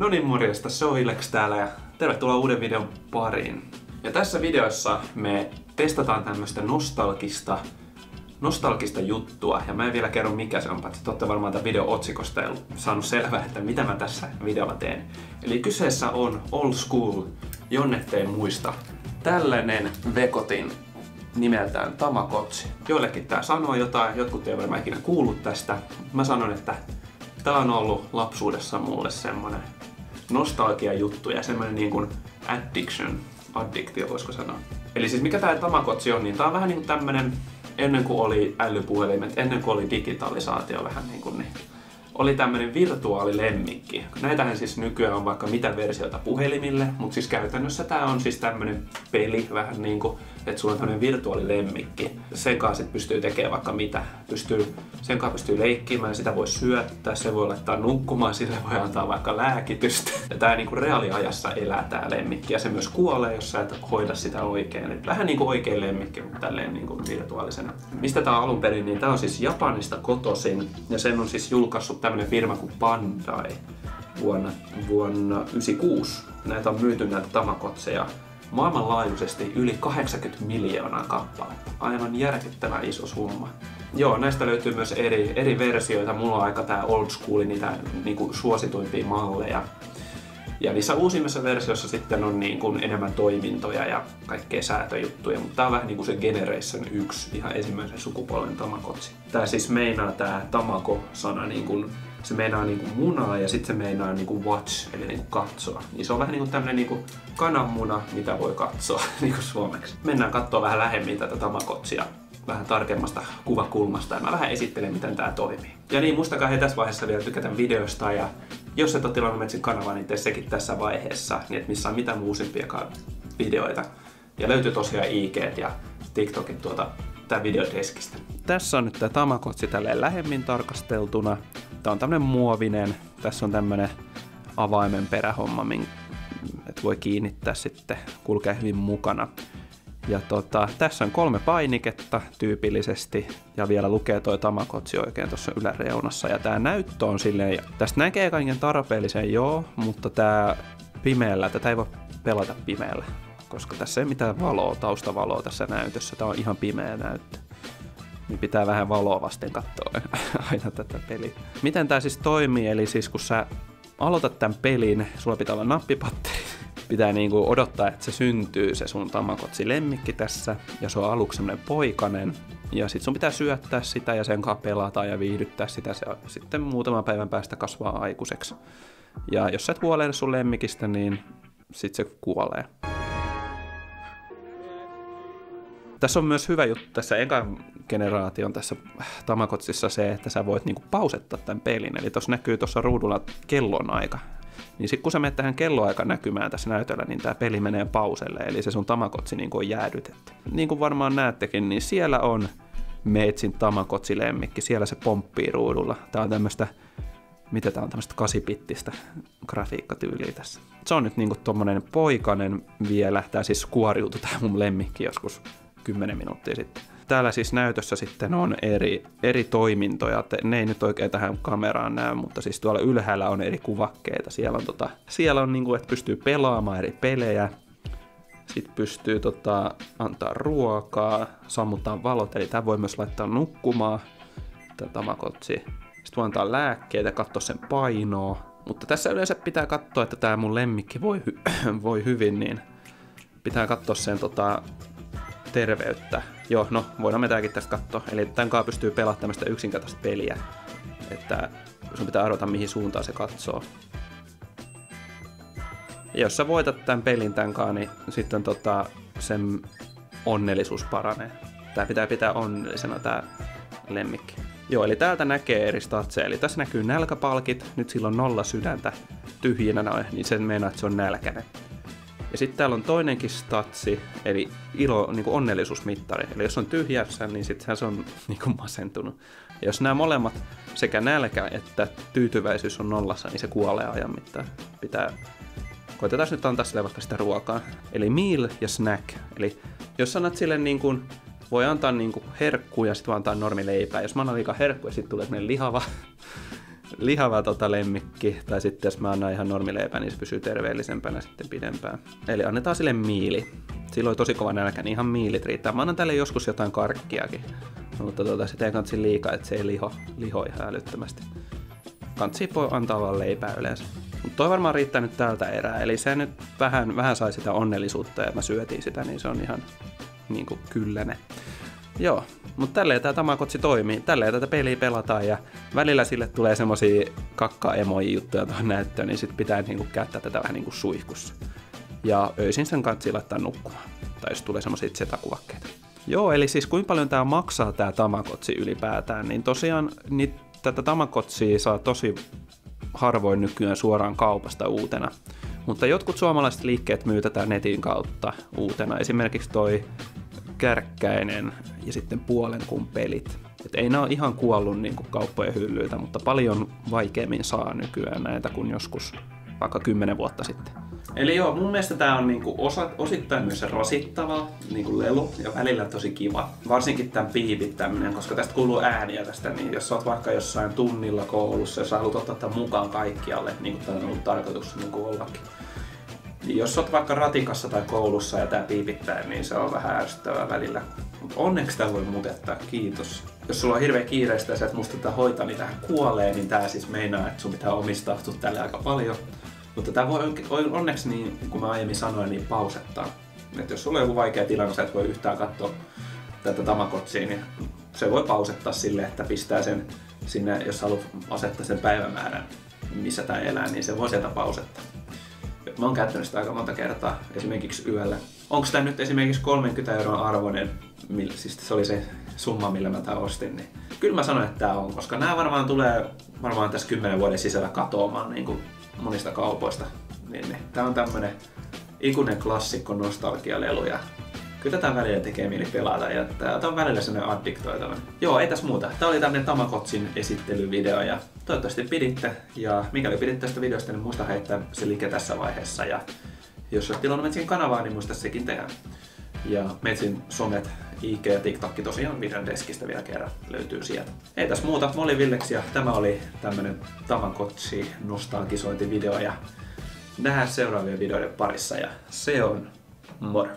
No niin, morjesta, se on Ilex täällä ja tervetuloa uuden videon pariin. Ja tässä videossa me testataan tämmöstä nostalgista juttua, ja mä en vielä kerro mikä se on, paitsi te olette varmaan tämän videon otsikosta ja saanut selvää, että mitä mä tässä videolla teen. Eli kyseessä on Old School, jonnetteen muista, tällainen vekotin nimeltään Tamagotchi. Joillekin tää sanoo jotain, jotkut ei varmaan ikinä kuullut tästä. Mä sanon, että tää on ollut lapsuudessa mulle semmonen nostalgia juttu ja semmonen niin kuin addiktio voisiko sanoa. Eli siis mikä tää Tamagotchi on, niin tää on vähän niin kuin tämmönen ennen kuin oli älypuhelimet, ennen kuin oli digitalisaatio vähän niin kuin niin. Oli tämmönen virtuaalilemmikki. Näitähän siis nykyään on vaikka mitä versioita puhelimille, mutta siis käytännössä tää on siis tämmönen peli vähän niinku, että sulla on tämmönen virtuaalilemmikki. Sen kanssa sit pystyy tekemään vaikka mitä. Sen kanssa pystyy leikkimään, sitä voi syöttää, se voi laittaa nukkumaan, sille voi antaa vaikka lääkitystä. Ja tää niinku reaaliajassa elää tää lemmikki ja se myös kuolee, jos sä et hoida sitä oikein. Eli vähän niinku oikein lemmikki, mutta tälleen niinku virtuaalisena. Mistä tää on alun perin, niin tää on siis Japanista kotoisin ja sen on siis julkaissut tämmönen firma kuin Bandai vuonna 1996. Näitä on myyty näitä Tamagotseja maailmanlaajuisesti yli 80 miljoonaa kappaletta. Aivan järkyttävän iso summa. Joo, näistä löytyy myös eri versioita. Mulla on aika tää Old School, niitä niinku suosituimpia malleja. Ja niissä uusimmissa versioissa sitten on niin kuin enemmän toimintoja ja kaikkea säätöjuttuja, mutta tää on vähän niin kuin se Generation 1, ihan ensimmäisen sukupolven Tamagotchi. Tää siis meinaa tää Tamago-sana niin kuin, se meinaa niin kuin munaa ja sitten se meinaa niin kuin watch, eli niin kuin katsoa. Niin se on vähän niin kuin tämmönen niin kuin kananmuna, mitä voi katsoa niin kuin suomeksi. Mennään katsoa vähän lähemmin tätä Tamagotchia vähän tarkemmasta kuvakulmasta ja mä vähän esittelen miten tää toimii. Ja niin, muistakaa he tässä vaiheessa vielä tykätä videosta ja jos et ole tilannut Metsin kanavaa, niin tee sekin tässä vaiheessa, niin et missä on mitään uusimpiakaan videoita. Ja löytyy tosiaan IG:t ja TikTokit tää videodeskistä. Tässä on nyt tää Tamagotchi tälleen lähemmin tarkasteltuna. Tää on tämmönen muovinen. Tässä on tämmönen avaimen perähomma, että voi kiinnittää sitten, kulkee hyvin mukana. Ja tässä on 3 painiketta tyypillisesti ja vielä lukee toi Tamagotchi oikein tuossa yläreunassa. Ja tää näyttö on silleen, tästä näkee kaiken tarpeellisen joo, mutta tää pimeällä, tätä ei voi pelata pimeällä, koska tässä ei mitään valoa, taustavaloa tässä näytössä, tää on ihan pimeä näyttö. Niin pitää vähän valoa vasten katsoa aina tätä peliä. Miten tää siis toimii, eli siis kun sä aloitat tän pelin, sulla pitää olla nappipatteri. Pitää niinku odottaa, että se syntyy se sun Tamagotchi-lemmikki tässä, ja se on aluksi semmonen poikanen, ja sit sun pitää syöttää sitä ja sen kanssa pelata ja viihdyttää sitä, se sitten muutaman päivän päästä kasvaa aikuiseksi. Ja jos sä et huolehdi sun lemmikistä, niin sit se kuolee. Tässä on myös hyvä juttu tässä ekan generaation tässä Tamagotchissa se, että sä voit niinku pausettaa tämän pelin, eli tossa näkyy tuossa ruudulla kellonaika. Niin sit kun sä menet tähän kelloaika näkymään tässä näytöllä, niin tää peli menee pauselle, eli se sun Tamagotchi niin on jäädytetty. Niin kuin varmaan näettekin, niin siellä on Metsin Tamagotchi-lemmikki, siellä se pomppii ruudulla. Tää on tämmöstä, mitä tää on, tämmöstä 8-bittistä grafiikkatyyliä tässä. Se on nyt niinku tommonen poikanen vielä, tää siis kuoriutui tää mun lemmikki joskus 10 minuuttia sitten. Täällä siis näytössä sitten on eri toimintoja. Ne ei nyt oikein tähän kameraan näy, mutta siis tuolla ylhäällä on eri kuvakkeita. Siellä on niinku, että pystyy pelaamaan eri pelejä. Sitten pystyy antaa ruokaa, sammuttaa valot, eli tää voi myös laittaa nukkumaan. Tää Tamagotchi. Sitten voi antaa lääkkeitä, katsoa sen painoa. Mutta tässä yleensä pitää katsoa, että tää mun lemmikki voi hyvin, niin pitää katsoa sen terveyttä. Joo, no voidaan me tääkin tästä katsoa. Eli tän kanssa pystyy pelaamaan tämmöistä yksinkertaista peliä, että sun pitää arvata mihin suuntaan se katsoo. Ja jos sä voitat tämän pelin tän kanssa, niin sitten sen onnellisuus paranee. Tää pitää pitää onnellisena tää lemmikki. Joo, eli täältä näkee eri statseja. Eli tässä näkyy nälkäpalkit, nyt sillä on 0 sydäntä tyhjinä, niin se meinaa, että se on nälkäinen. Ja sitten täällä on toinenkin statsi, eli niinku onnellisuusmittari. Eli jos on tyhjässä, niin sittenhän se on niinku masentunut. Ja jos nämä molemmat, sekä nälkä että tyytyväisyys on 0, niin se kuolee ajan mittaan. Koitetaan nyt antaa sille vaikka sitä ruokaa. Eli meal ja snack. Eli jos annat sille niinku, voi antaa niinku herkkuja ja sitten voi antaa normileipää. Jos mä annan liikaa herkkuja, sitten tulee lihava lihava lemmikki, tai sitten jos mä annan ihan normileipää, niin se pysyy terveellisempänä sitten pidempään. Eli annetaan sille miili. Silloin on tosi kova nälkä, niin ihan miilit riittää. Mä annan tälle joskus jotain karkkiakin, mutta sitä ei kantsi liikaa, että se ei liho ihan älyttömästi. Kantsi voi antaa vaan leipää yleensä. Mutta toi varmaan riittää nyt tältä erää, eli se nyt vähän sai sitä onnellisuutta ja mä syötiin sitä, niin se on ihan niinku kylläne. Joo, mutta tälleen tää Tamagotchi toimii. Tälleen tätä peliä pelataan ja välillä sille tulee semmosia kakka-emoji-juttuja tuohon näyttöön, niin sit pitää niinku käyttää tätä vähän niinku suihkussa. Ja öisin sen kanssa laittaa nukkumaan. Tai jos tulee semmosia Z-kuvakkeita. Joo, eli siis kuinka paljon tää maksaa tää Tamagotchi ylipäätään, niin tosiaan tätä Tamagotchia saa tosi harvoin nykyään suoraan kaupasta uutena. Mutta jotkut suomalaiset liikkeet myy tätä netin kautta uutena. Esimerkiksi toi Kärkkäinen ja sitten Puolenkun pelit. Et ei nää ole ihan kuollut niin kuin kauppojen hyllyiltä, mutta paljon vaikeammin saa nykyään näitä kuin joskus vaikka 10 vuotta sitten. Eli joo, mun mielestä tää on niinku osittain myös rasittava niinku lelu ja välillä tosi kiva. Varsinkin tämän piipittäminen, koska tästä kuuluu ääniä tästä, niin jos sä oot vaikka jossain tunnilla koulussa ja sä haluat ottaa tämän mukaan kaikkialle, niin kuin tää on ollut tarkoitus niin kuin ollakin. Niin jos oot vaikka ratikassa tai koulussa ja tää piipittää, niin se on vähän ärsyttävää välillä. Mutta onneksi tää voi mutettaa, kiitos. Jos sulla on hirveä kiireistä ja sä et muista tätä hoitaa, niin tähän kuolee, niin tää siis meinaa, että sun pitää omistautua tälle aika paljon. Mutta tää voi onneksi, niin kun mä aiemmin sanoin, niin pausettaa. Et jos sulla on joku vaikea tilanne, sä et voi yhtään katsoa tätä Tamagotchia, niin se voi pausettaa silleen, että pistää sen sinne, jos haluat asettaa sen päivämäärän, missä tää elää, niin se voi sieltä pausettaa. Mä oon käyttänyt sitä aika monta kertaa, esimerkiksi yöllä. Onko tää nyt esimerkiksi 30 € arvoinen, siis se oli se summa, millä mä tää ostin, niin kyllä mä sanoin, että tää on, koska nää varmaan tulee tässä 10 vuoden sisällä katoamaan niin kuin monista kaupoista. Niin. Tää on tämmönen ikuinen klassikko nostalgialelu ja kyllä tätä välillä tekee mieli pelata ja tää on välillä sellainen addiktoitava. Joo, ei tässä muuta. Tää oli tämmönen Tamagotchin esittelyvideo ja toivottavasti piditte. Ja mikäli piditte tästä videosta, niin muista heittää se linkki tässä vaiheessa. Ja jos olet tilannut Metsin kanavaa, niin muista sekin tehdä. Ja Metsin somet, IG ja TikTok tosiaan videon deskistä vielä kerran löytyy sieltä. Ei tässä muuta. Mä olin Villeksi ja tämä oli tämmönen Tamagotchi nostalgisointivideo ja nähdään seuraavien videoiden parissa ja se on moro!